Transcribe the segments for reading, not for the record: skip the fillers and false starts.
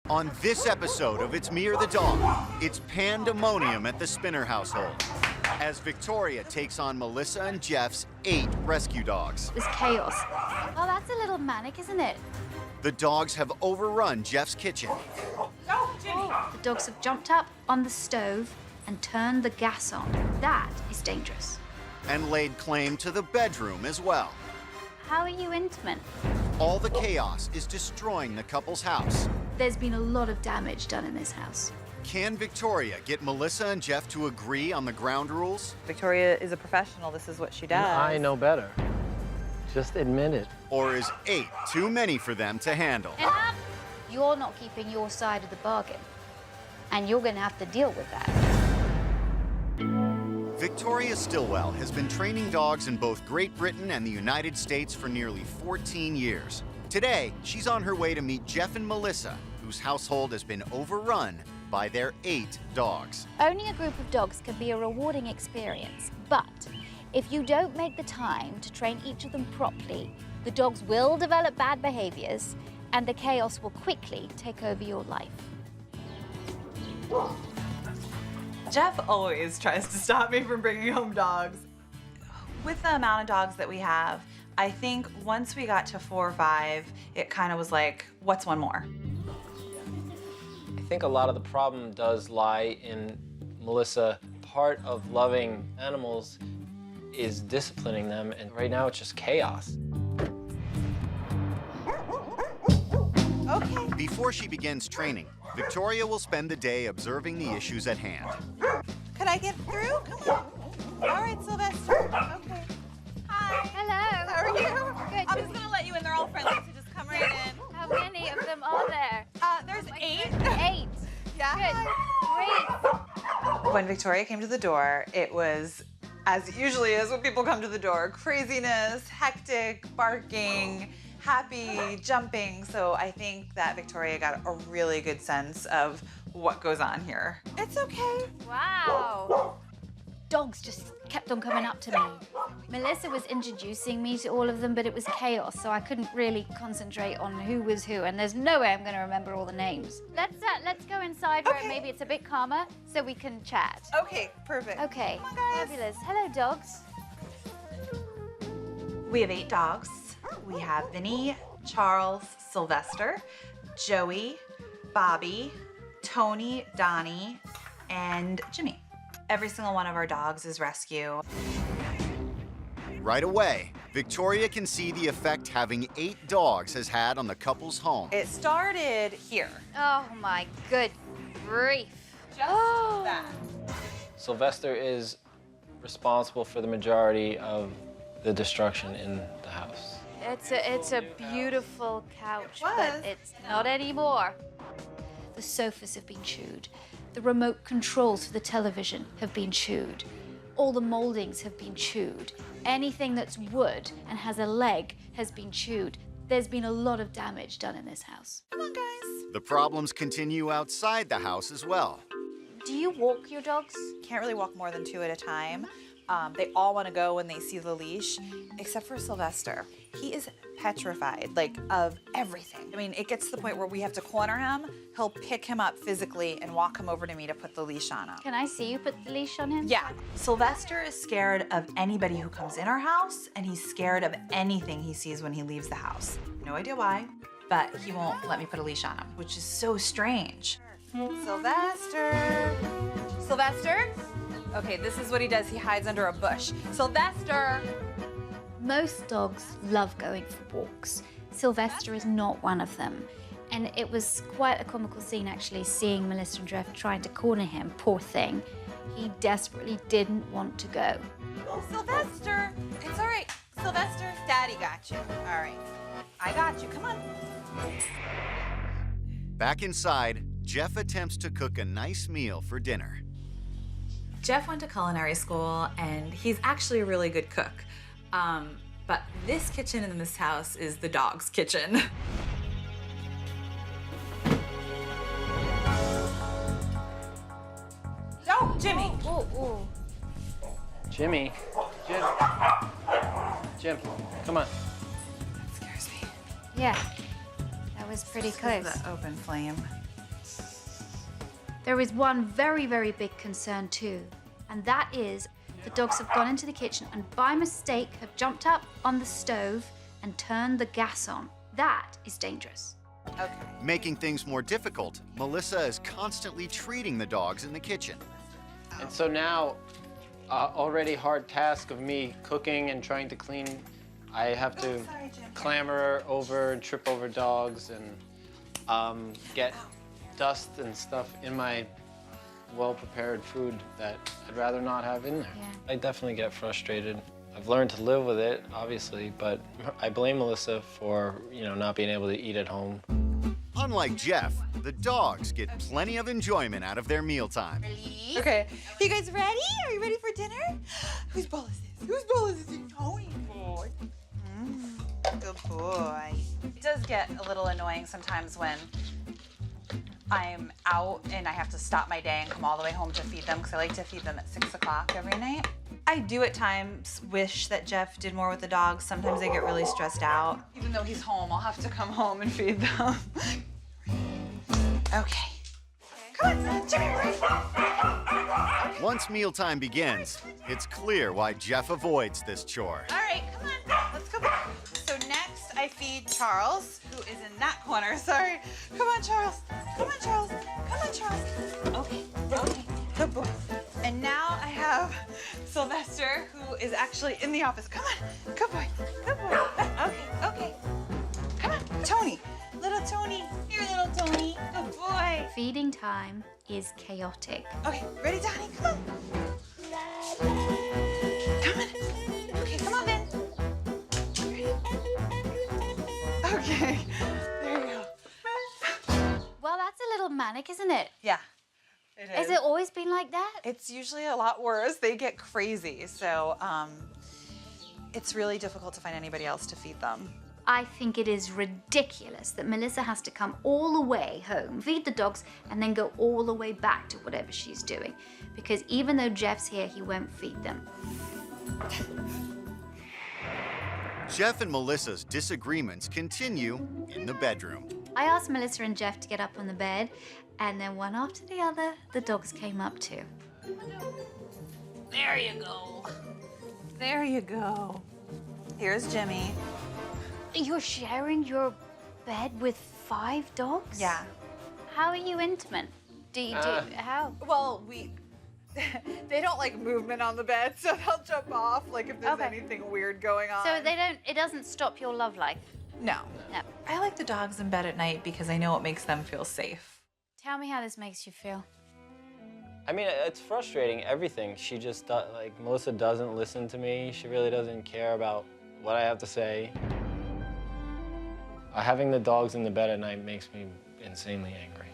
On this episode of It's Me or the Dog, it's pandemonium at the Spinner household as Victoria takes on Melissa and Jeff's 8 rescue dogs. There's chaos. Oh, that's a little manic, isn't it? The dogs have overrun Jeff's kitchen. The dogs have jumped up on the stove and turned the gas on. That is dangerous. And laid claim to the bedroom as well. How are you intimate? All the chaos is destroying the couple's house. There's been a lot of damage done in this house. Can Victoria get Melissa and Jeff to agree on the ground rules? Victoria is a professional. This is what she does. I know better. Just admit it. Or is 8 too many for them to handle? Enough! You're not keeping your side of the bargain. And you're going to have to deal with that. Victoria Stilwell has been training dogs in both Great Britain and the United States for nearly 14 years. Today, she's on her way to meet Jeff and Melissa, whose household has been overrun by their 8 dogs. Owning a group of dogs can be a rewarding experience, but if you don't make the time to train each of them properly, the dogs will develop bad behaviors and the chaos will quickly take over your life. Jeff always tries to stop me from bringing home dogs. With the amount of dogs that we have, I think once we got to 4 or 5, it kind of was like, what's one more? I think a lot of the problem does lie in Melissa. Part of loving animals is disciplining them, and right now it's just chaos. Okay. Before she begins training, Victoria will spend the day observing the issues at hand. Could I get through? Come on. All right, Sylvester. Okay. Hi. Hello. How are you? Good. I'm just gonna let you in. They're all friendly, so just come right in. How many of them are there? There's 8. 8. Yeah. Good. Great. When Victoria came to the door, it was, as it usually is when people come to the door, craziness, hectic, barking, happy, jumping. So I think that Victoria got a really good sense of what goes on here. It's okay. Wow. Dogs just kept on coming up to me. Melissa was introducing me to all of them, but it was chaos, so I couldn't really concentrate on who was who, and there's no way I'm going to remember all the names. Let's go inside where Okay. maybe it's a bit calmer so we can chat. Okay, perfect. Okay, Come on, guys. fabulous. Hello, dogs. We have 8 dogs. We have Vinny, Charles, Sylvester, Joey, Bobby, Tony, Donnie, and Jimmy. Every single one of our dogs is rescue. Right away, Victoria can see the effect having 8 dogs has had on the couple's home. It started here. Oh my good grief. Just that. Sylvester is responsible for the majority of the destruction in the house. It's a beautiful couch, It was. but it's not anymore. The sofas have been chewed. The remote controls for the television have been chewed. All the moldings have been chewed. Anything that's wood and has a leg has been chewed. There's been a lot of damage done in this house. Come on, guys. The problems continue outside the house as well. Do you walk your dogs? Can't really walk more than 2 at a time. They all want to go when they see the leash, except for Sylvester. He is petrified, like, of everything. I mean, it gets to the point where we have to corner him. He'll pick him up physically and walk him over to me to put the leash on him. Can I see you put the leash on him? Yeah. Sylvester is scared of anybody who comes in our house, and he's scared of anything he sees when he leaves the house. No idea why, but he won't let me put a leash on him, which is so strange. Sylvester. Sylvester? Okay, this is what he does. He hides under a bush. Sylvester! Most dogs love going for walks. Sylvester is not one of them. And it was quite a comical scene, actually, seeing Melissa and Jeff trying to corner him. Poor thing. He desperately didn't want to go. Sylvester! It's all right. Sylvester, Daddy got you. All right. I got you. Come on. Back inside, Jeff attempts to cook a nice meal for dinner. Jeff went to culinary school, and he's actually a really good cook. But this kitchen in this house is the dog's kitchen. Don't, Jimmy! Ooh. Jimmy. Jim, come on. That scares me. Yeah, that was pretty close. The open flame. There is one very, very big concern too, and that is the dogs have gone into the kitchen and by mistake have jumped up on the stove and turned the gas on. That is dangerous. Okay. Making things more difficult, Melissa is constantly treating the dogs in the kitchen. And so now, already hard task of me cooking and trying to clean, I have to clamber over and trip over dogs and get dust and stuff in my well-prepared food that I'd rather not have in there. Yeah. I definitely get frustrated. I've learned to live with it, obviously, but I blame Melissa for, not being able to eat at home. Unlike Jeff, the dogs get plenty of enjoyment out of their mealtime. Okay. You guys ready? Are you ready for dinner? Whose bowl is this? Whose bowl is this? Tony boy. Good boy. It does get a little annoying sometimes when I'm out and I have to stop my day and come all the way home to feed them because I like to feed them at 6 o'clock every night. I do at times wish that Jeff did more with the dogs. Sometimes I get really stressed out. Even though he's home, I'll have to come home and feed them. Okay. Come on, Jimmy, Once mealtime begins, it's clear why Jeff avoids this chore. All right, come on, let's go back. So next I feed Charles, who is in that corner. Sorry. Come on, Charles. Come on, Charles. Come on, Charles. Okay, good boy. And now I have Sylvester, who is actually in the office. Come on, good boy, good boy. Okay. Come on, Tony. Little Tony, here, little Tony. Good boy. Feeding time is chaotic. Okay, ready, Donnie? Come on. Come on. Okay, come on, Ben. Ready? Okay, there you go. Well, that's a little manic, isn't it? Yeah, it is. Has it always been like that? It's usually a lot worse. They get crazy, so it's really difficult to find anybody else to feed them. I think it is ridiculous that Melissa has to come all the way home, feed the dogs, and then go all the way back to whatever she's doing. Because even though Jeff's here, he won't feed them. Jeff and Melissa's disagreements continue in the bedroom. I asked Melissa and Jeff to get up on the bed, and then one after the other, the dogs came up too. There you go. There you go. Here's Jimmy. You're sharing your bed with 5 dogs? Yeah. How are you intimate? How? Well, they don't like movement on the bed, so they'll jump off, like if there's anything weird going on. So it doesn't stop your love life? No. No. I like the dogs in bed at night because I know it makes them feel safe. Tell me how this makes you feel. I mean, it's frustrating, everything. She just, Melissa doesn't listen to me. She really doesn't care about what I have to say. Having the dogs in the bed at night makes me insanely angry.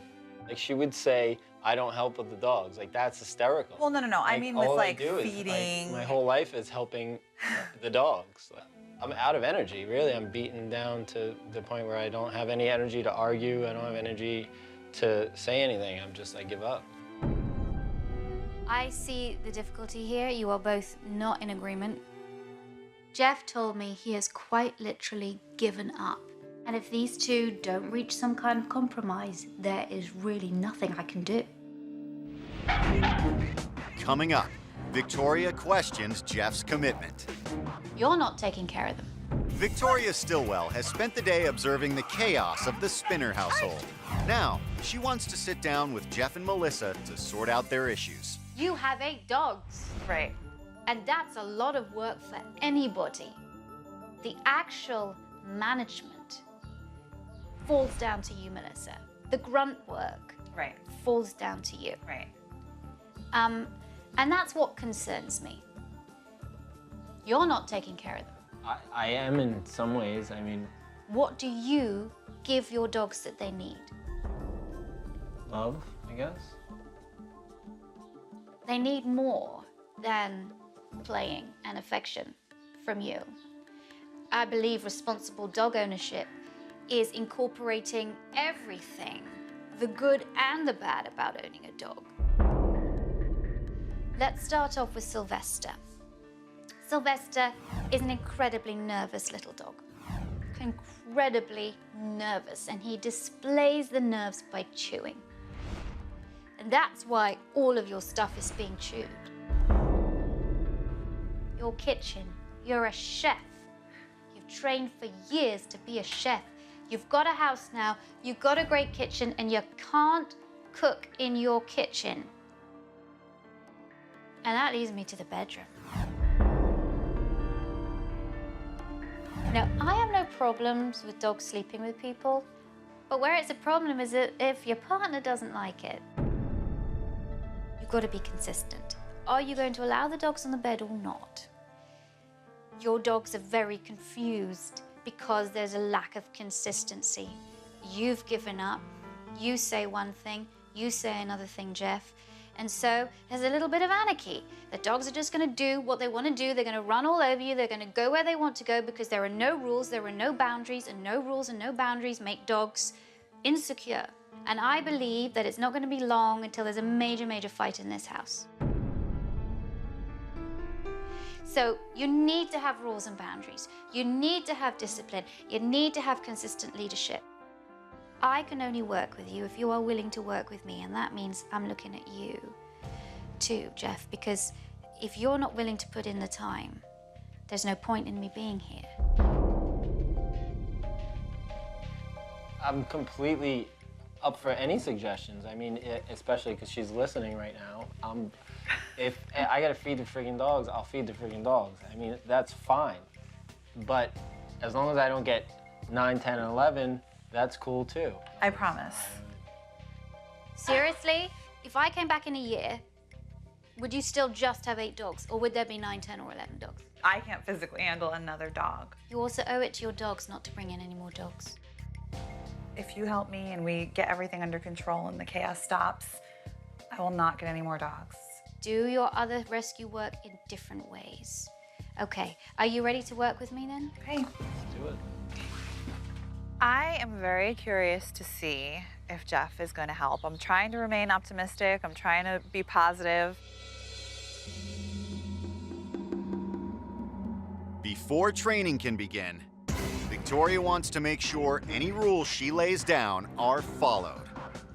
Like, she would say, I don't help with the dogs. Like, that's hysterical. Well, no. I mean with, like, feeding. My whole life is helping the dogs. I'm out of energy, really. I'm beaten down to the point where I don't have any energy to argue. I don't have energy to say anything. I give up. I see the difficulty here. You are both not in agreement. Jeff told me he has quite literally given up. And if these two don't reach some kind of compromise, there is really nothing I can do. Coming up, Victoria questions Jeff's commitment. You're not taking care of them. Victoria Stillwell has spent the day observing the chaos of the Spinner household. Now, she wants to sit down with Jeff and Melissa to sort out their issues. You have 8 dogs. Right. And that's a lot of work for anybody. The actual management falls down to you, Melissa. The grunt work falls down to you. Right. And that's what concerns me. You're not taking care of them. I am in some ways. I mean, What do you give your dogs that they need? love, I guess. They need more than playing and affection from you. I believe responsible dog ownership is incorporating everything, the good and the bad about owning a dog. Let's start off with Sylvester. Sylvester is an incredibly nervous little dog. Incredibly nervous, and he displays the nerves by chewing. And that's why all of your stuff is being chewed. Your kitchen, you're a chef. You've trained for years to be a chef. You've got a house now, you've got a great kitchen, and you can't cook in your kitchen. And that leads me to the bedroom. Now, I have no problems with dogs sleeping with people, but where it's a problem is that if your partner doesn't like it, you've got to be consistent. Are you going to allow the dogs on the bed or not? Your dogs are very confused because there's a lack of consistency. You've given up. You say one thing, you say another thing, Jeff. And so there's a little bit of anarchy. The dogs are just going to do what they want to do. They're going to run all over you. They're going to go where they want to go because there are no rules, there are no boundaries, and no rules and no boundaries make dogs insecure. And I believe that it's not going to be long until there's a major, major fight in this house. So you need to have rules and boundaries. You need to have discipline. You need to have consistent leadership. I can only work with you if you are willing to work with me, and that means I'm looking at you too, Jeff, because if you're not willing to put in the time, there's no point in me being here. I'm completely up for any suggestions. I mean, especially because she's listening right now. If I gotta feed the friggin' dogs, I'll feed the friggin' dogs. I mean, that's fine. But as long as I don't get 9, 10, and 11, that's cool too. I promise. Seriously? If I came back in a year, would you still just have 8 dogs, or would there be 9, 10, or 11 dogs? I can't physically handle another dog. You also owe it to your dogs not to bring in any more dogs. If you help me and we get everything under control and the chaos stops, I will not get any more dogs. Do your other rescue work in different ways. Okay, are you ready to work with me then? Okay. Let's do it. I am very curious to see if Jeff is going to help. I'm trying to remain optimistic. I'm trying to be positive. Before training can begin, Victoria wants to make sure any rules she lays down are followed.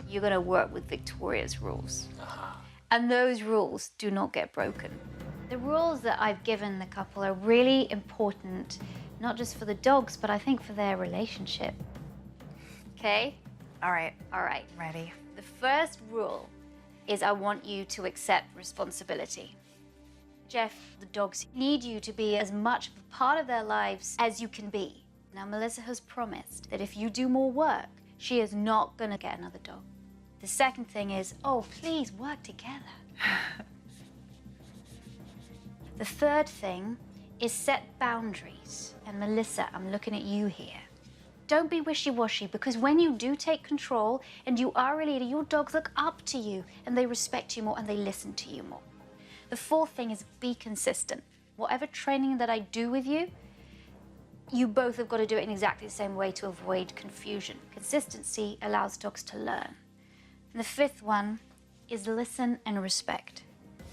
You're gonna work with Victoria's rules. And those rules do not get broken. The rules that I've given the couple are really important, not just for the dogs, but I think for their relationship. Okay? All right. All right. Ready. The first rule is I want you to accept responsibility. Jeff, the dogs need you to be as much a part of their lives as you can be. Now, Melissa has promised that if you do more work, she is not gonna get another dog. The second thing is, oh, please work together. The third thing is set boundaries. And Melissa, I'm looking at you here. Don't be wishy-washy, because when you do take control and you are a leader, your dogs look up to you and they respect you more and they listen to you more. The fourth thing is be consistent. Whatever training that I do with you, you both have got to do it in exactly the same way to avoid confusion. Consistency allows dogs to learn. And the fifth one is listen and respect.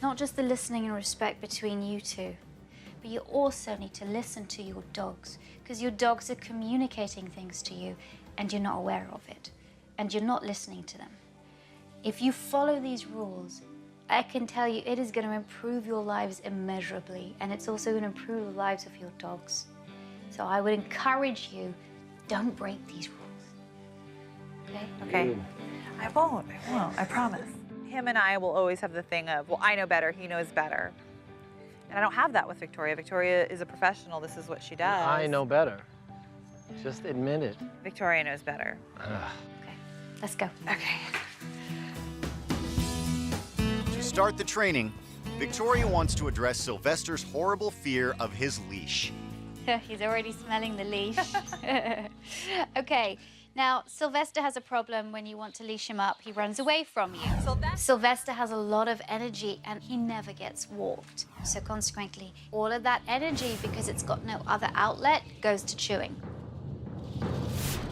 Not just the listening and respect between you two, but you also need to listen to your dogs, because your dogs are communicating things to you and you're not aware of it, and you're not listening to them. If you follow these rules, I can tell you it is going to improve your lives immeasurably, and it's also going to improve the lives of your dogs. So I would encourage you, don't break these rules. Okay? Okay. I won't. I promise. Him and I will always have the thing of, well, I know better, he knows better. And I don't have that with Victoria. Victoria is a professional. This is what she does. I know better. Just admit it. Victoria knows better. Okay, let's go. Okay. To start the training, Victoria wants to address Sylvester's horrible fear of his leash. He's already smelling the leash. Okay, now Sylvester has a problem when you want to leash him up. He runs away from you. Sylvester has a lot of energy and he never gets walked. So consequently, all of that energy, because it's got no other outlet, goes to chewing.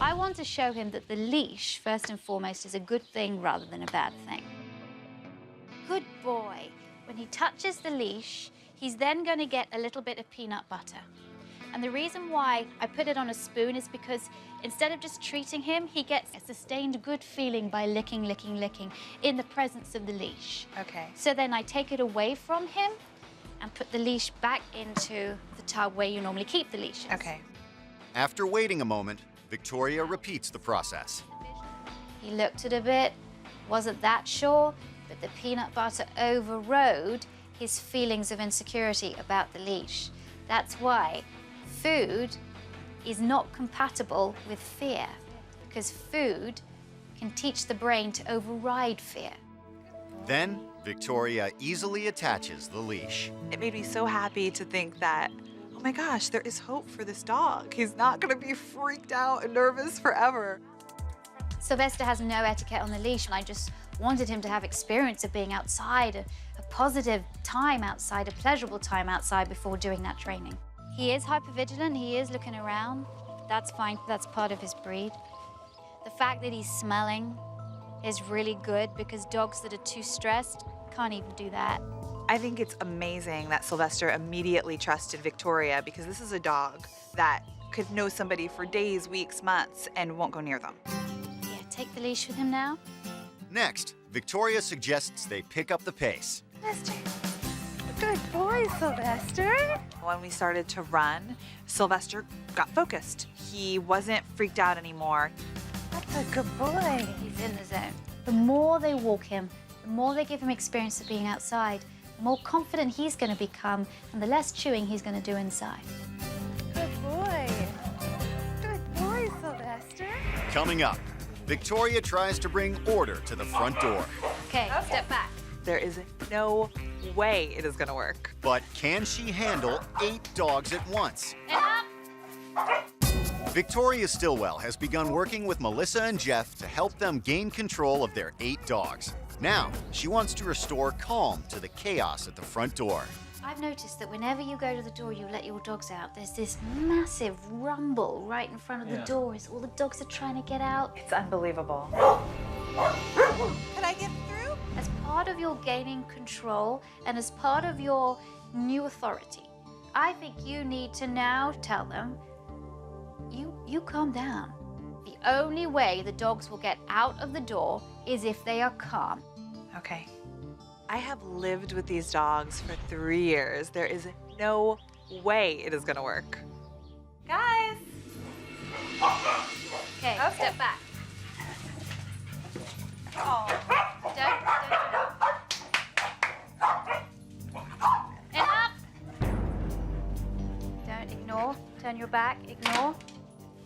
I want to show him that the leash, first and foremost, is a good thing rather than a bad thing. Good boy. When he touches the leash, he's then going to get a little bit of peanut butter. And the reason why I put it on a spoon is because instead of just treating him, he gets a sustained good feeling by licking, licking, licking in the presence of the leash. Okay. So then I take it away from him and put the leash back into the tub where you normally keep the leashes. Okay. After waiting a moment, Victoria repeats the process. He looked at it a bit, wasn't that sure, but the peanut butter overrode his feelings of insecurity about the leash. That's why food is not compatible with fear, because food can teach the brain to override fear. Then, Victoria easily attaches the leash. It made me so happy to think that, oh my gosh, there is hope for this dog. He's not gonna be freaked out and nervous forever. Sylvester has no etiquette on the leash, and I just wanted him to have experience of being outside, a positive time outside, a pleasurable time outside before doing that training. He is hypervigilant, he is looking around. That's fine, that's part of his breed. The fact that he's smelling is really good because dogs that are too stressed can't even do that. I think it's amazing that Sylvester immediately trusted Victoria because this is a dog that could know somebody for days, weeks, months, and won't go near them. Yeah, take the leash with him now. Next, Victoria suggests they pick up the pace. Sylvester. Good boy, Sylvester. When we started to run, Sylvester got focused. He wasn't freaked out anymore. That's a good boy. He's in the zone. The more they walk him, the more they give him experience of being outside, the more confident he's going to become, and the less chewing he's going to do inside. Good boy. Good boy, Sylvester. Coming up, Victoria tries to bring order to the front door. Okay, step back. There is no way it is gonna work. But can she handle 8 dogs at once? And up. Victoria Stillwell has begun working with Melissa and Jeff to help them gain control of their 8 dogs. Now, she wants to restore calm to the chaos at the front door. I've noticed that whenever you go to the door, you let your dogs out, there's this massive rumble right in front of the door as all the dogs are trying to get out. It's unbelievable. Can I get through? As part of your gaining control and as part of your new authority, I think you need to now tell them, you calm down. The only way the dogs will get out of the door is if they are calm. Okay. I have lived with these dogs for 3 years. There is no way it is gonna work. Guys! Okay, step back. Oh. Don't and up. Don't ignore. Turn your back. Ignore.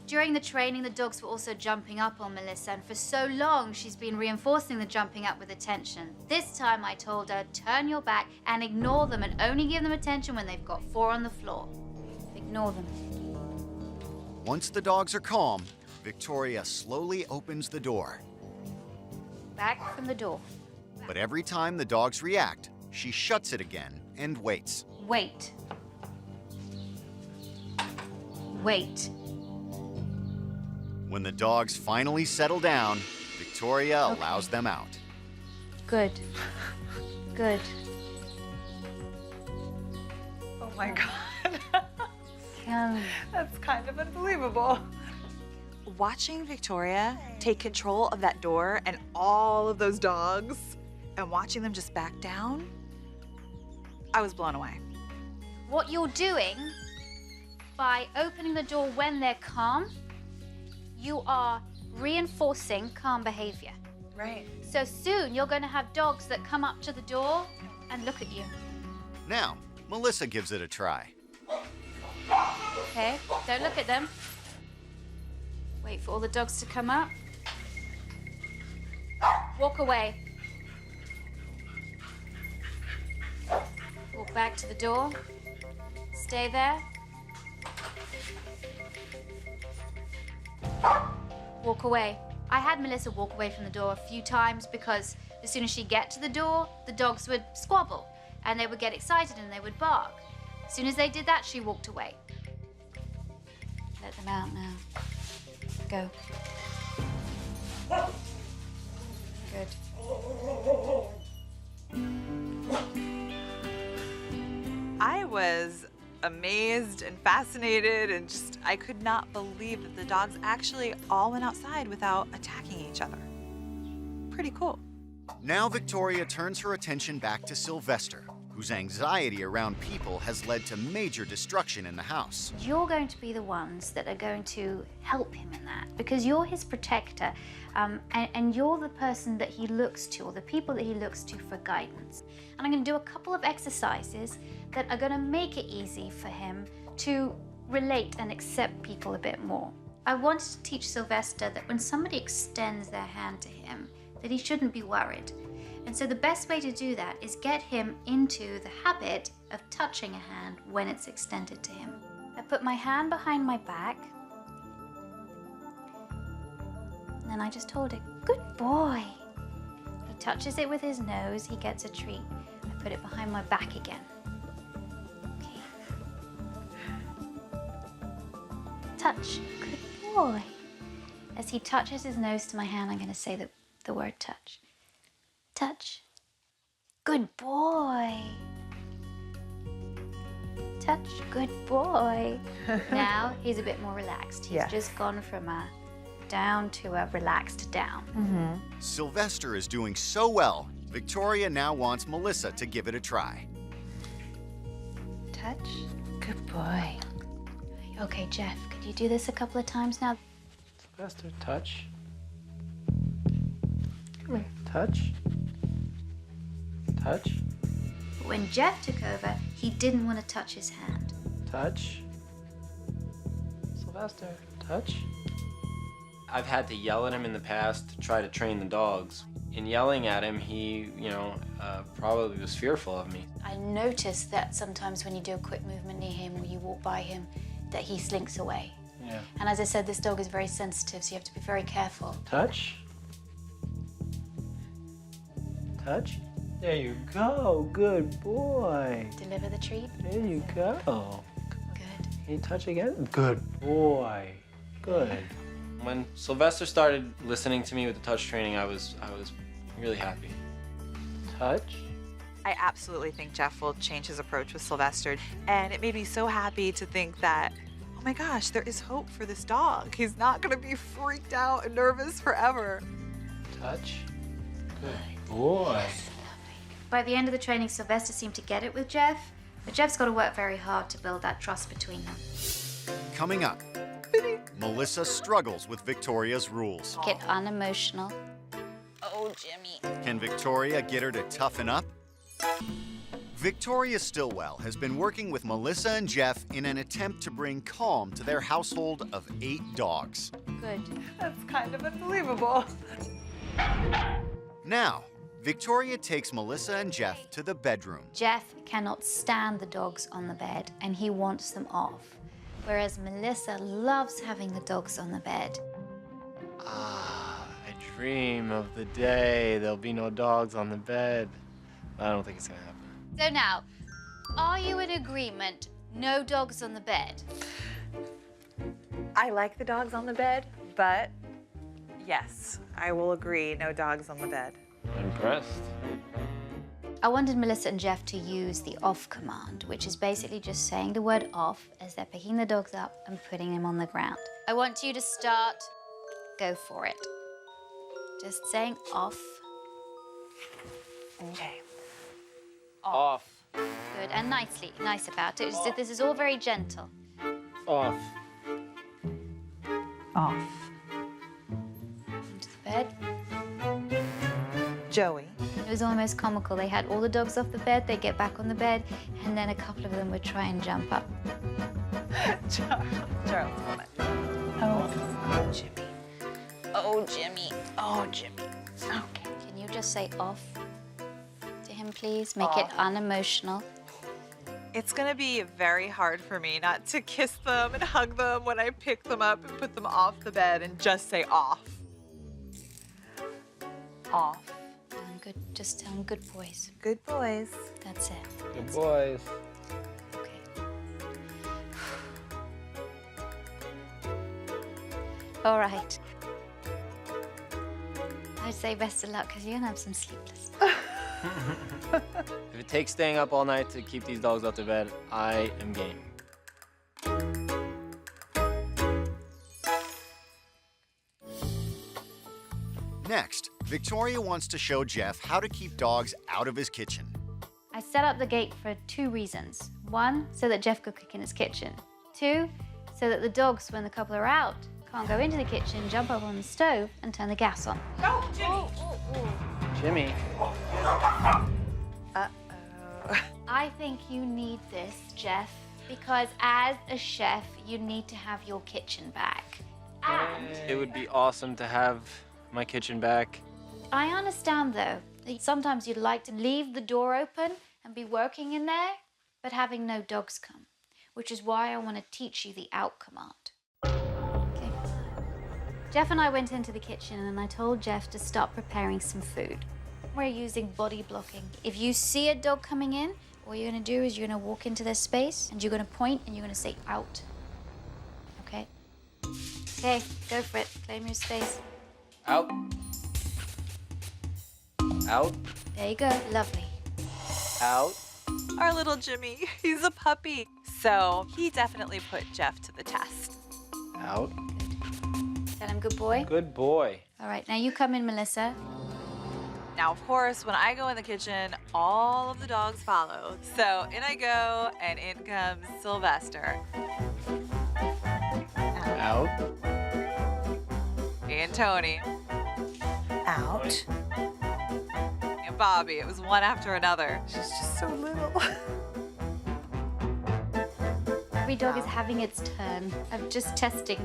During the training, the dogs were also jumping up on Melissa, and for so long, she's been reinforcing the jumping up with attention. This time, I told her, turn your back and ignore them, and only give them attention when they've got 4 on the floor. Ignore them. Once the dogs are calm, Victoria slowly opens the door. Back from the door. But every time the dogs react, she shuts it again and waits. Wait. Wait. When the dogs finally settle down, Victoria allows them out. Good. Good. Oh my God. Come. That's kind of unbelievable. Watching Victoria take control of that door and all of those dogs and watching them just back down, I was blown away. What you're doing by opening the door when they're calm, you are reinforcing calm behavior. Right. So soon you're going to have dogs that come up to the door and look at you. Now, Melissa gives it a try. Okay, don't look at them. Wait for all the dogs to come up. Walk away. Walk back to the door. Stay there. Walk away. I had Melissa walk away from the door a few times because as soon as she'd get to the door, the dogs would squabble and they would get excited and they would bark. As soon as they did that, she walked away. Let them out now. Go. Good. I was amazed and fascinated, and just, I could not believe that the dogs actually all went outside without attacking each other. Pretty cool. Now Victoria turns her attention back to Sylvester, whose anxiety around people has led to major destruction in the house. You're going to be the ones that are going to help him in that, because you're his protector, and you're the person that he looks to, or the people that he looks to for guidance. And I'm going to do a couple of exercises that are going to make it easy for him to relate and accept people a bit more. I wanted to teach Sylvester that when somebody extends their hand to him, that he shouldn't be worried. And so the best way to do that is get him into the habit of touching a hand when it's extended to him. I put my hand behind my back, and then I just hold it. Good boy. He touches it with his nose, he gets a treat. I put it behind my back again. Okay. Touch. Good boy. As he touches his nose to my hand, I'm going to say the word touch. Touch. Good boy. Touch. Good boy. Now he's a bit more relaxed. He's just gone from a down to a relaxed down. Sylvester is doing so well, Victoria now wants Melissa to give it a try. Touch. Good boy. Okay, Jeff, could you do this a couple of times now? Sylvester, touch. Come here. Touch. Touch. When Jeff took over, he didn't want to touch his hand. Touch. Sylvester, touch. I've had to yell at him in the past to try to train the dogs. In yelling at him, he, probably was fearful of me. I noticed that sometimes when you do a quick movement near him or you walk by him, that he slinks away. Yeah. And as I said, this dog is very sensitive, so you have to be very careful. Touch. Touch. There you go. Good boy. Deliver the treat. There you go. Good. Can you touch again? Good boy. Good. When Sylvester started listening to me with the touch training, I was really happy. Touch. I absolutely think Jeff will change his approach with Sylvester, and it made me so happy to think that, oh my gosh, there is hope for this dog. He's not gonna be freaked out and nervous forever. Touch. Good boy. By the end of the training, Sylvester seemed to get it with Jeff, but Jeff's got to work very hard to build that trust between them. Coming up, Melissa struggles with Victoria's rules. Get unemotional. Oh, Jimmy. Can Victoria get her to toughen up? Victoria Stillwell has been working with Melissa and Jeff in an attempt to bring calm to their household of 8 dogs. Good. That's kind of unbelievable. Now, Victoria takes Melissa and Jeff to the bedroom. Jeff cannot stand the dogs on the bed, and he wants them off. Whereas Melissa loves having the dogs on the bed. I dream of the day there'll be no dogs on the bed. I don't think it's gonna happen. So now, are you in agreement? No dogs on the bed? I like the dogs on the bed, but yes, I will agree, no dogs on the bed. I'm impressed. I wanted Melissa and Jeff to use the off command, which is basically just saying the word off as they're picking the dogs up and putting them on the ground. I want you to start. Go for it. Just saying off. Okay. Off. Good, and nice about it. Just, this is all very gentle. Off. Off. Into the bed. Joey. It was almost comical. They had all the dogs off the bed, they'd get back on the bed, and then a couple of them would try and jump up. Charles, hold it. Oh, Jimmy. Oh, Jimmy. Oh, Jimmy. Okay. Can you just say off to him, please? Make it unemotional. It's gonna be very hard for me not to kiss them and hug them when I pick them up and put them off the bed and just say off. Off. Good. Just tell them good boys. Good boys. That's it. Good boys. Okay. All right. I'd say best of luck because you're gonna have some sleepless. If it takes staying up all night to keep these dogs out of bed, I am game. Next, Victoria wants to show Jeff how to keep dogs out of his kitchen. I set up the gate for 2 reasons. 1, so that Jeff could cook in his kitchen. 2, so that the dogs, when the couple are out, can't go into the kitchen, jump up on the stove, and turn the gas on. No, Jimmy. Jimmy. I think you need this, Jeff, because as a chef, you need to have your kitchen back. And It would be awesome to have my kitchen back. I understand, though, that sometimes you'd like to leave the door open and be working in there, but having no dogs come, which is why I want to teach you the out command. Okay. Jeff and I went into the kitchen and I told Jeff to start preparing some food. We're using body blocking. If you see a dog coming in, what you're going to do is you're going to walk into their space and you're going to point and you're going to say out. Okay? Okay, go for it. Claim your space. Out. Out. There you go. Lovely. Out. Our little Jimmy, he's a puppy. So he definitely put Jeff to the test. Out. Tell him good boy. Good boy. All right, now you come in, Melissa. Now, of course, when I go in the kitchen, all of the dogs follow. So in I go, and in comes Sylvester. Out. And Tony. Out. And Bobby. It was one after another. She's just so little. Every dog is having its turn. I'm just testing.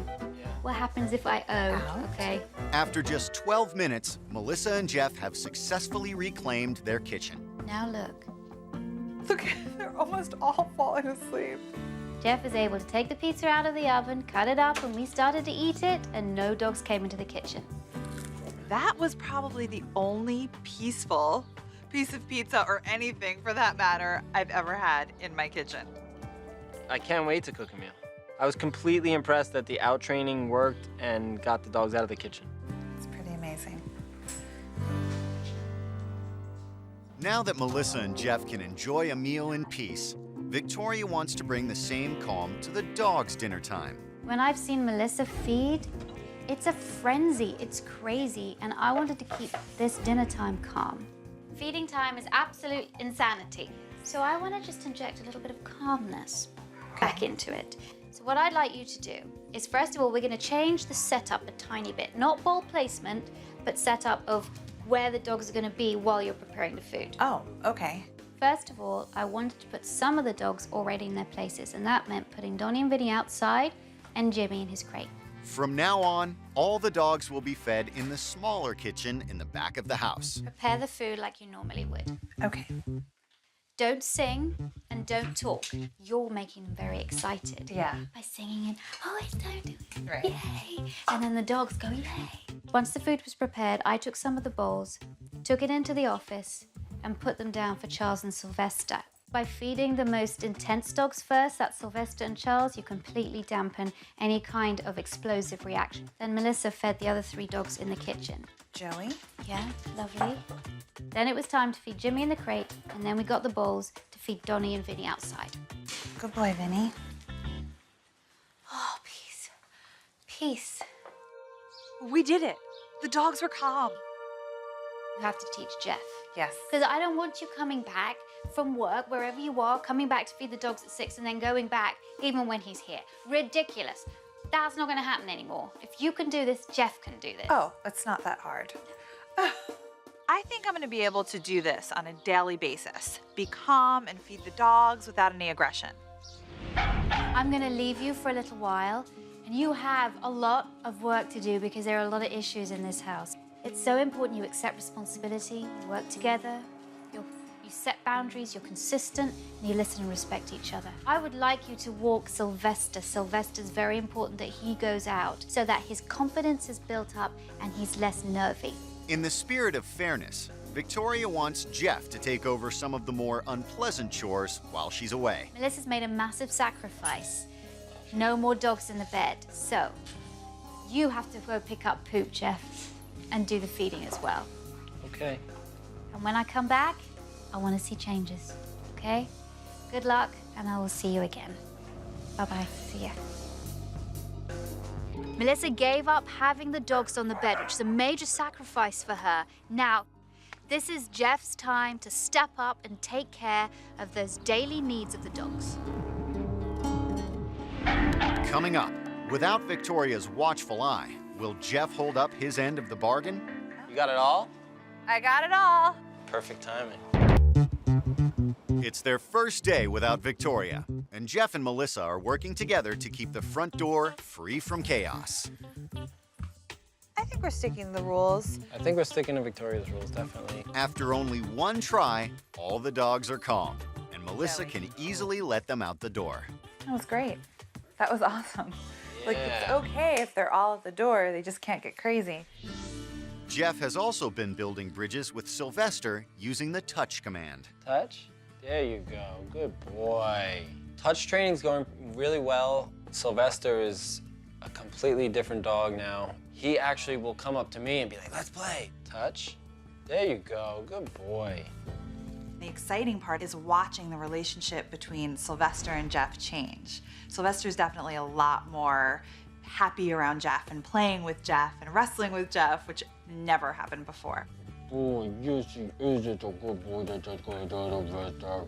What happens if I Out. okay? After just 12 minutes, Melissa and Jeff have successfully reclaimed their kitchen. Now look. Look, they're almost all falling asleep. Jeff is able to take the pizza out of the oven, cut it up, and we started to eat it, and no dogs came into the kitchen. That was probably the only peaceful piece of pizza, or anything for that matter, I've ever had in my kitchen. I can't wait to cook a meal. I was completely impressed that the out training worked and got the dogs out of the kitchen. It's pretty amazing. Now that Melissa and Jeff can enjoy a meal in peace, Victoria wants to bring the same calm to the dogs' dinner time. When I've seen Melissa feed, it's a frenzy. It's crazy, and I wanted to keep this dinner time calm. Feeding time is absolute insanity, so I want to just inject a little bit of calmness back into it. So what I'd like you to do is, first of all, we're going to change the setup a tiny bit. Not bowl placement, but setup of where the dogs are going to be while you're preparing the food. Oh, okay. First of all, I wanted to put some of the dogs already in their places, and that meant putting Donnie and Vinny outside and Jimmy in his crate. From now on, all the dogs will be fed in the smaller kitchen in the back of the house. Prepare the food like you normally would. Okay. Don't sing and don't talk. You're making them very excited. Yeah. By singing and, oh, it's time to eat. Right. Yay. And then the dogs go, yay. Once the food was prepared, I took some of the bowls, took it into the office, and put them down for Charles and Sylvester. By feeding the most intense dogs first, that's Sylvester and Charles, you completely dampen any kind of explosive reaction. Then Melissa fed the other 3 dogs in the kitchen. Joey? Yeah, lovely. Then it was time to feed Jimmy in the crate, and then we got the bowls to feed Donnie and Vinny outside. Good boy, Vinny. Oh, peace. Peace. We did it. The dogs were calm. You have to teach Jeff. Yes. Because I don't want you coming back from work, wherever you are, coming back to feed the dogs at 6 and then going back even when he's here. Ridiculous. That's not going to happen anymore. If you can do this, Jeff can do this. Oh, it's not that hard. I think I'm going to be able to do this on a daily basis. Be calm and feed the dogs without any aggression. I'm going to leave you for a little while, and you have a lot of work to do because there are a lot of issues in this house. It's so important you accept responsibility, you work together, you set boundaries, you're consistent, and you listen and respect each other. I would like you to walk Sylvester. Sylvester's very important that he goes out so that his confidence is built up and he's less nervy. In the spirit of fairness, Victoria wants Jeff to take over some of the more unpleasant chores while she's away. Melissa's made a massive sacrifice. No more dogs in the bed. So you have to go pick up poop, Jeff, and do the feeding as well. Okay. And when I come back, I want to see changes, okay? Good luck, and I will see you again. Bye-bye. See ya. Melissa gave up having the dogs on the bed, which is a major sacrifice for her. Now, this is Jeff's time to step up and take care of those daily needs of the dogs. Coming up, without Victoria's watchful eye, will Jeff hold up his end of the bargain? You got it all? I got it all. Perfect timing. It's their first day without Victoria, and Jeff and Melissa are working together to keep the front door free from chaos. I think we're sticking to the rules. I think we're sticking to Victoria's rules, definitely. After only one try, all the dogs are calm, and Melissa Yeah, can easily let them out the door. That was great. That was awesome. Like, it's Yeah. okay if they're all at the door, they just can't get crazy. Jeff has also been building bridges with Sylvester using the touch command. Touch? There you go. Good boy. Touch training's going really well. Sylvester is a completely different dog now. He actually will come up to me and be like, let's play. Touch? There you go. Good boy. The exciting part is watching the relationship between Sylvester and Jeff change. Sylvester's definitely a lot more happy around Jeff and playing with Jeff and wrestling with Jeff, which never happened before. Oh, yes, he is a good boy.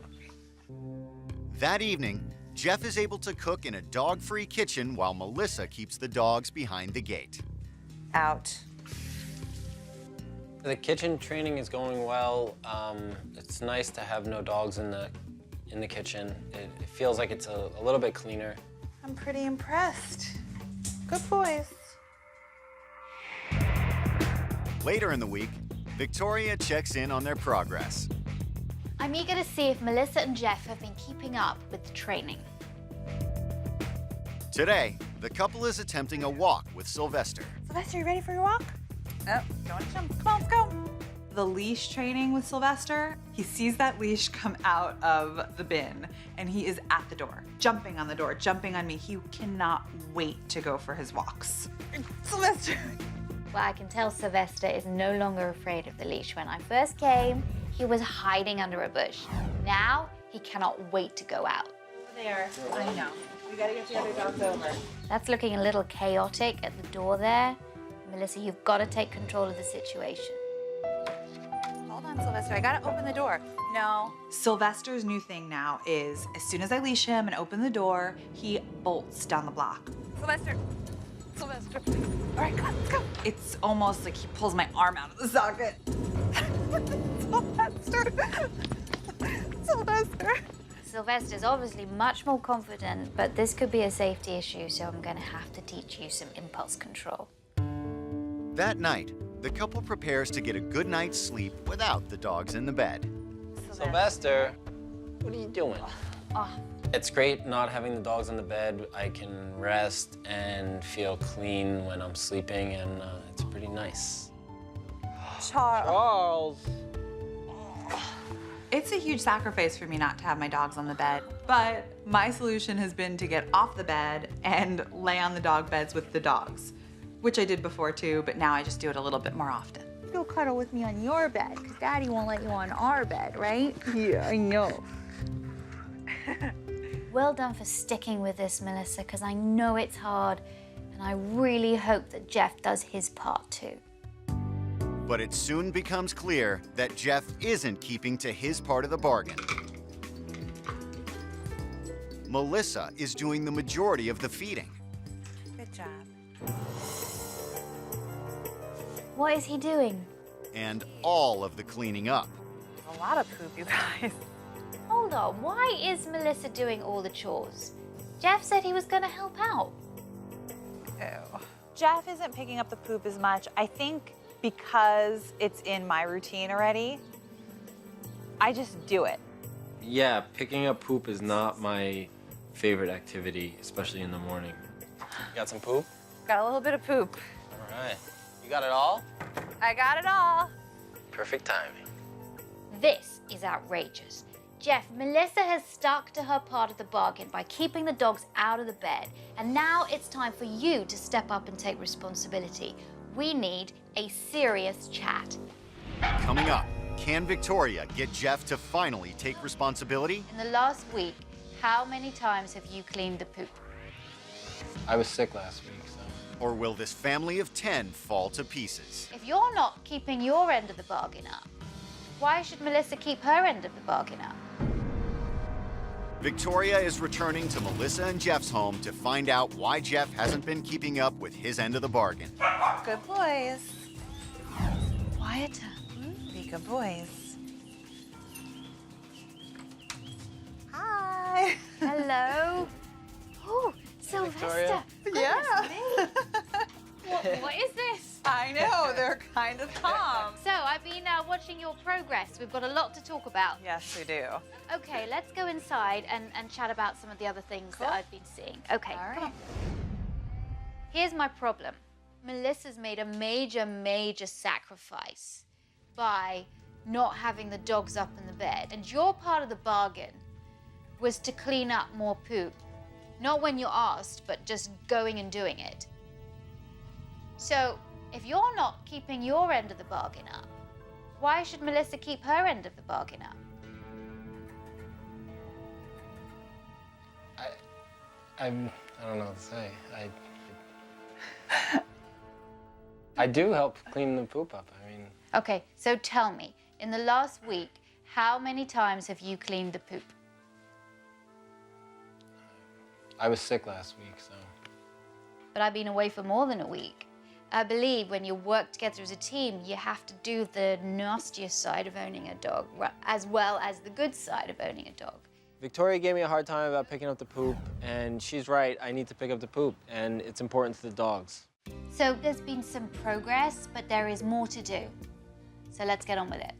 That evening, Jeff is able to cook in a dog-free kitchen while Melissa keeps the dogs behind the gate. Out. The kitchen training is going well. It's nice to have no dogs in the kitchen. It feels like it's a little bit cleaner. I'm pretty impressed. Good boys. Later in the week, Victoria checks in on their progress. I'm eager to see if Melissa and Jeff have been keeping up with the training. Today, the couple is attempting a walk with Sylvester. Sylvester, you ready for your walk? Oh, don't jump. Come on, let's go. The leash training with Sylvester, he sees that leash come out of the bin and he is at the door, jumping on the door, jumping on me. He cannot wait to go for his walks. Sylvester. Well, I can tell Sylvester is no longer afraid of the leash. When I first came, he was hiding under a bush. Now, he cannot wait to go out. There, I know. We gotta get the other dogs over. That's looking a little chaotic at the door there. Melissa, you've got to take control of the situation. Hold on, Sylvester, I gotta open the door. No. Sylvester's new thing now is as soon as I leash him and open the door, he bolts down the block. Sylvester. Sylvester. All right, come on, let's go. It's almost like he pulls my arm out of the socket. Sylvester. Sylvester. Sylvester's obviously much more confident, but this could be a safety issue, so I'm going to have to teach you some impulse control. That night, the couple prepares to get a good night's sleep without the dogs in the bed. Sylvester, what are you doing? Oh, It's great not having the dogs on the bed. I can rest and feel clean when I'm sleeping, and it's pretty nice. Charles. Charles! It's a huge sacrifice for me not to have my dogs on the bed, but my solution has been to get off the bed and lay on the dog beds with the dogs, which I did before too, but now I just do it a little bit more often. You'll cuddle with me on your bed, because Daddy won't let you on our bed, right? Yeah, I know. well done for sticking with this, Melissa, because I know it's hard, and I really hope that Jeff does his part too. But it soon becomes clear that Jeff isn't keeping to his part of the bargain. Melissa is doing the majority of the feeding. Good job. What is he doing? And all of the cleaning up. A lot of poop, you guys. Hold on, why is Melissa doing all the chores? Jeff said he was going to help out. Ew. Jeff isn't picking up the poop as much. I think because it's in my routine already, I just do it. Yeah, picking up poop is not my favorite activity, especially in the morning. You got some poop? Got a little bit of poop. All right. You got it all? I got it all. Perfect timing. This is outrageous. Jeff, Melissa has stuck to her part of the bargain by keeping the dogs out of the bed, and now it's time for you to step up and take responsibility. We need a serious chat. Coming up, can Victoria get Jeff to finally take responsibility? In the last week, how many times have you cleaned the poop? I was sick last week, so. Or will this family of 10 fall to pieces? If you're not keeping your end of the bargain up, why should Melissa keep her end of the bargain up? Victoria is returning to Melissa and Jeff's home to find out why Jeff hasn't been keeping up with his end of the bargain. Good boys. Quieter. Be good boys. Hi. Hello. Oh, Sylvester. Yeah. What is this? I know, they're kind of calm. So, I've been watching your progress. We've got a lot to talk about. Yes, we do. Okay, let's go inside and chat about some of the other things that I've been seeing. Okay, All come right. on. Here's my problem. Melissa's made a major sacrifice by not having the dogs up in the bed. And your part of the bargain was to clean up more poop. Not when you're asked, but just going and doing it. So, if you're not keeping your end of the bargain up, why should Melissa keep her end of the bargain up? I don't know what to say. I do help clean the poop up. I mean, Okay, so tell me, in the last week, how many times have you cleaned the poop? I was sick last week, so. But I've been away for more than a week. I believe when you work together as a team, you have to do the nastiest side of owning a dog, as well as the good side of owning a dog. Victoria gave me a hard time about picking up the poop, and she's right. I need to pick up the poop, and it's important to the dogs. So there's been some progress, but there is more to do. So let's get on with it.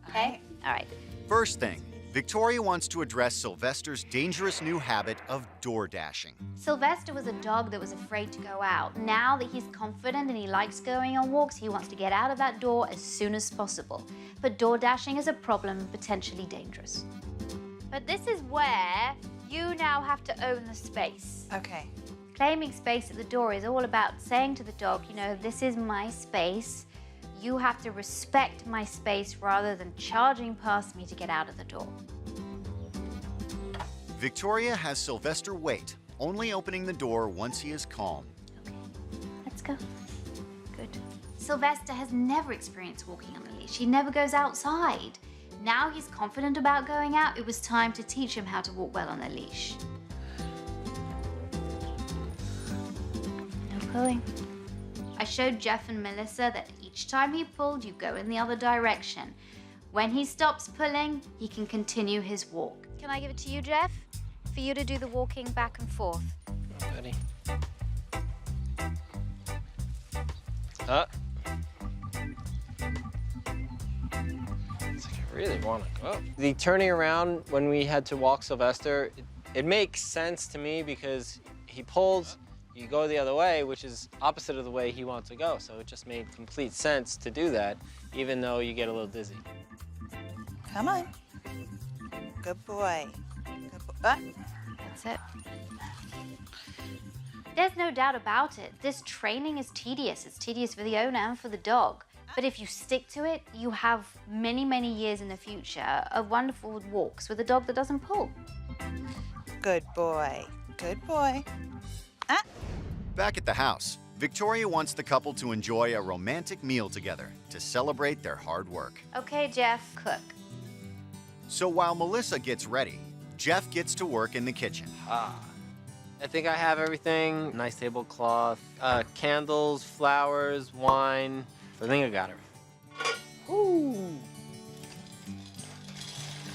Okay? All right. First thing, Victoria wants to address Sylvester's dangerous new habit of door dashing. Sylvester was a dog that was afraid to go out. Now that he's confident and he likes going on walks, he wants to get out of that door as soon as possible. But door dashing is a problem and potentially dangerous. But this is where you now have to own the space. Okay. Claiming space at the door is all about saying to the dog, you know, this is my space. You have to respect my space rather than charging past me to get out of the door. Victoria has Sylvester wait, only opening the door once he is calm. Okay, let's go. Good. Sylvester has never experienced walking on a leash. He never goes outside. Now he's confident about going out. It was time to teach him how to walk well on a leash. No pulling. I showed Jeff and Melissa that each time he pulled, you go in the other direction. When he stops pulling, he can continue his walk. Can I give it to you, Jeff? For you to do the walking back and forth. Ready? It's like I really want to go. The turning around when we had to walk Sylvester, it makes sense to me because he pulls, you go the other way, which is opposite of the way he wants to go. So it just made complete sense to do that, even though you get a little dizzy. Come on. Good boy. Good boy. That's it. There's no doubt about it. This training is tedious. It's tedious for the owner and for the dog. But if you stick to it, you have many years in the future of wonderful walks with a dog that doesn't pull. Good boy. Good boy. Back at the house, Victoria wants the couple to enjoy a romantic meal together to celebrate their hard work. Okay, Jeff, cook. So while Melissa gets ready, Jeff gets to work in the kitchen. I think I have everything. Nice tablecloth, candles, flowers, wine. I think I got everything. Ooh.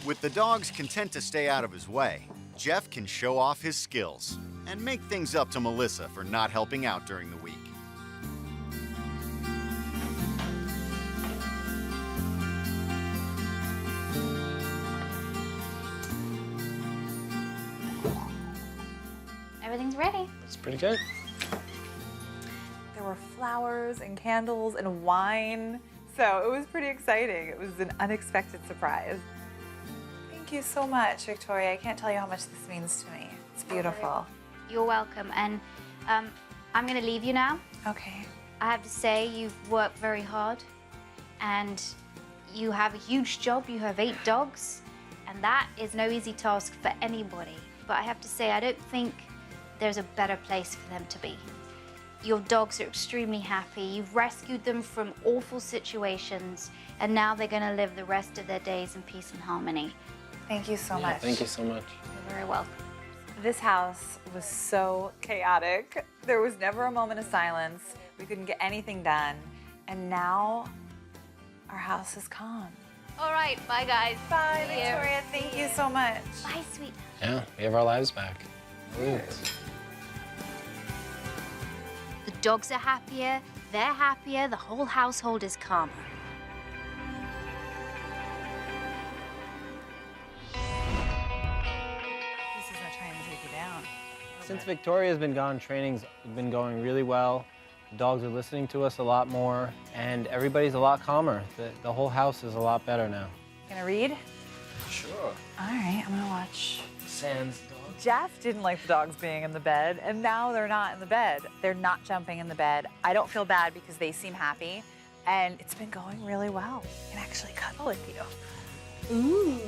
With the dogs content to stay out of his way, Jeff can show off his skills and make things up to Melissa for not helping out during the week. Everything's ready. It's pretty good. There were flowers and candles and wine. So it was pretty exciting. It was an unexpected surprise. Thank you so much, Victoria. I can't tell you how much this means to me. It's beautiful. You're welcome. And I'm going to leave you now. Okay. I have to say, you've worked very hard. And you have a huge job. You have 8 dogs. And that is no easy task for anybody. But I have to say, I don't think there's a better place for them to be. Your dogs are extremely happy. You've rescued them from awful situations, and now they're going to live the rest of their days in peace and harmony. Thank you so Yeah, much. thank you so much. You're very welcome. This house was so chaotic. There was never a moment of silence. We couldn't get anything done. And now our house is calm. All right, bye, guys. Bye, See you. Victoria. Thank you so much. Bye, sweet. Yeah, we have our lives back. Ooh. The dogs are happier, they're happier, the whole household is calmer. This is not trying to take you down. Since Victoria's been gone, training's been going really well. The dogs are listening to us a lot more, and everybody's a lot calmer. The whole house is a lot better now. Gonna read? Sure. All right, I'm gonna watch. Sans dog. Jeff didn't like the dogs being in the bed, and now they're not in the bed. They're not jumping in the bed. I don't feel bad because they seem happy, and it's been going really well. I can actually cuddle with you. Ooh.